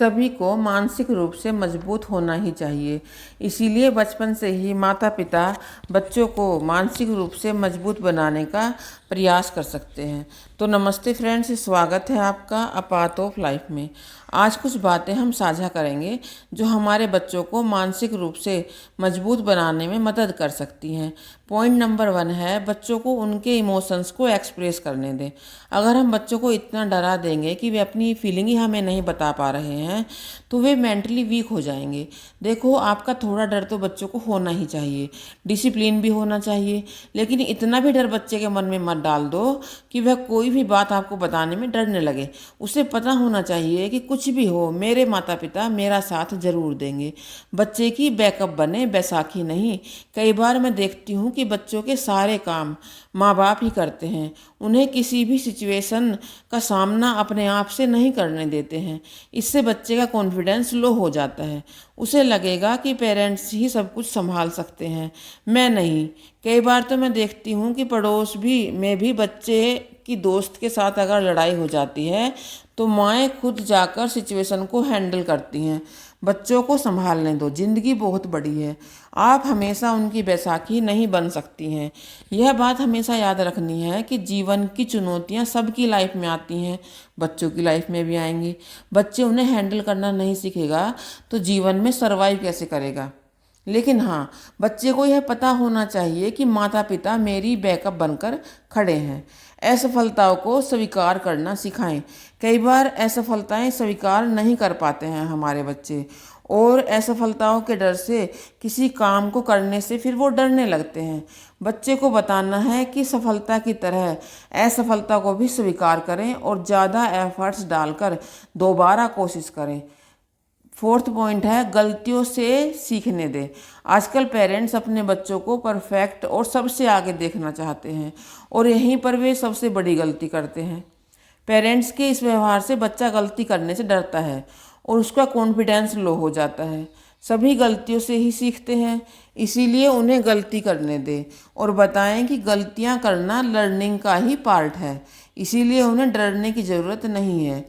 सभी को मानसिक रूप से मजबूत होना ही चाहिए। इसीलिए बचपन से ही माता पिता बच्चों को मानसिक रूप से मजबूत बनाने का प्रयास कर सकते हैं। तो नमस्ते फ्रेंड्स, स्वागत है आपका अ पाथ ऑफ लाइफ में। आज कुछ बातें हम साझा करेंगे जो हमारे बच्चों को मानसिक रूप से मजबूत बनाने में मदद कर सकती हैं। पॉइंट नंबर 1 है, बच्चों को उनके इमोशंस को एक्सप्रेस करने दें। अगर हम बच्चों को इतना डरा देंगे कि वे अपनी फीलिंग ही हमें नहीं बता पा रहे हैं तो वे मेंटली वीक हो जाएंगे। देखो, आपका थोड़ा डर तो बच्चों को होना ही चाहिए, डिसिप्लिन भी होना चाहिए, लेकिन इतना भी डर बच्चे के मन में मत डाल दो कि वह कोई भी बात आपको बताने में डरने लगे। उसे पता होना चाहिए कि कुछ भी हो मेरे माता पिता मेरा साथ जरूर देंगे। बच्चे की बैकअप बने, बैसाखी नहीं। कई बार मैं देखती हूँ कि बच्चों के सारे काम माँ बाप ही करते हैं, उन्हें किसी भी सिचुएशन का सामना अपने आप से नहीं करने देते हैं। इससे बच्चे का कॉन्फिडेंस लो हो जाता है। उसे लगेगा कि पेरेंट्स ही सब कुछ संभाल सकते हैं, मैं नहीं। कई बार तो मैं देखती हूँ कि पड़ोस में भी बच्चे की दोस्त के साथ अगर लड़ाई हो जाती है तो माएँ खुद जाकर सिचुएशन को हैंडल करती हैं। बच्चों को संभालने दो, जिंदगी बहुत बड़ी है। आप हमेशा उनकी बैसाखी नहीं बन सकती हैं। यह बात हमेशा याद रखनी है कि जीवन की चुनौतियां सबकी लाइफ में आती हैं, बच्चों की लाइफ में भी आएंगी। बच्चे उन्हें हैंडल करना नहीं सीखेगा तो जीवन में सरवाइव कैसे करेगा। लेकिन हाँ, बच्चे को यह पता होना चाहिए कि माता पिता मेरी बैकअप बनकर खड़े हैं। असफलताओं को स्वीकार करना सिखाएं। कई बार असफलताएं स्वीकार नहीं कर पाते हैं हमारे बच्चे, और असफलताओं के डर से किसी काम को करने से फिर वो डरने लगते हैं। बच्चे को बताना है कि सफलता की तरह असफलता को भी स्वीकार करें और ज़्यादा एफर्ट्स डालकर दोबारा कोशिश करें। 4th पॉइंट है, गलतियों से सीखने दें। आजकल पेरेंट्स अपने बच्चों को परफेक्ट और सबसे आगे देखना चाहते हैं और यहीं पर वे सबसे बड़ी गलती करते हैं। पेरेंट्स के इस व्यवहार से बच्चा गलती करने से डरता है और उसका कॉन्फिडेंस लो हो जाता है। सभी गलतियों से ही सीखते हैं, इसीलिए उन्हें गलती करने दें और बताएं कि गलतियां करना लर्निंग का ही पार्ट है, इसीलिए उन्हें डरने की ज़रूरत नहीं है।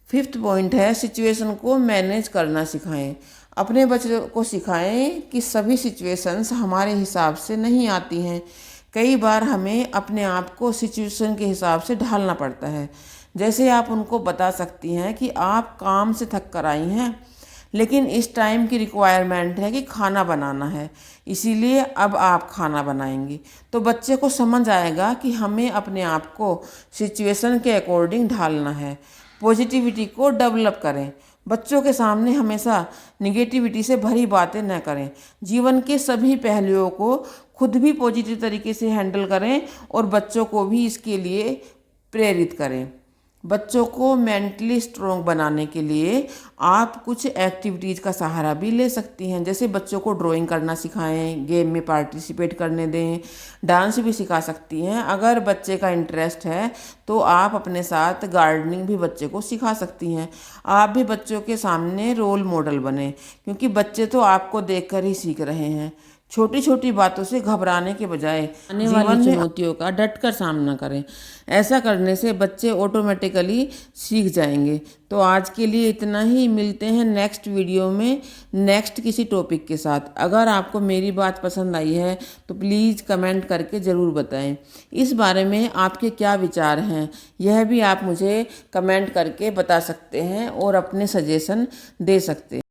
5th पॉइंट है, सिचुएशन को मैनेज करना सिखाएं। अपने बच्चों को सिखाएं कि सभी सिचुएशंस हमारे हिसाब से नहीं आती हैं। कई बार हमें अपने आप को सिचुएशन के हिसाब से ढालना पड़ता है। जैसे आप उनको बता सकती हैं कि आप काम से थक कर आई हैं, लेकिन इस टाइम की रिक्वायरमेंट है कि खाना बनाना है, इसीलिए अब आप खाना बनाएंगी। तो बच्चे को समझ आएगा कि हमें अपने आप को सिचुएशन के अकॉर्डिंग ढालना है। पॉजिटिविटी को डेवलप करें। बच्चों के सामने हमेशा निगेटिविटी से भरी बातें न करें। जीवन के सभी पहलुओं को खुद भी पॉजिटिव तरीके से हैंडल करें और बच्चों को भी इसके लिए प्रेरित करें। बच्चों को मेंटली स्ट्रोंग बनाने के लिए आप कुछ एक्टिविटीज़ का सहारा भी ले सकती हैं। जैसे बच्चों को ड्राइंग करना सिखाएं, गेम में पार्टिसिपेट करने दें, डांस भी सिखा सकती हैं। अगर बच्चे का इंटरेस्ट है तो आप अपने साथ गार्डनिंग भी बच्चे को सिखा सकती हैं। आप भी बच्चों के सामने रोल मॉडल बने, क्योंकि बच्चे तो आपको देखकर ही सीख रहे हैं। छोटी छोटी बातों से घबराने के बजाय आने वाली चुनौतियों का डटकर सामना करें। ऐसा करने से बच्चे ऑटोमेटिकली सीख जाएंगे। तो आज के लिए इतना ही, मिलते हैं नेक्स्ट वीडियो में नेक्स्ट किसी टॉपिक के साथ। अगर आपको मेरी बात पसंद आई है तो प्लीज़ कमेंट करके ज़रूर बताएं। इस बारे में आपके क्या विचार हैं यह भी आप मुझे कमेंट करके बता सकते हैं और अपने सजेशन दे सकते हैं।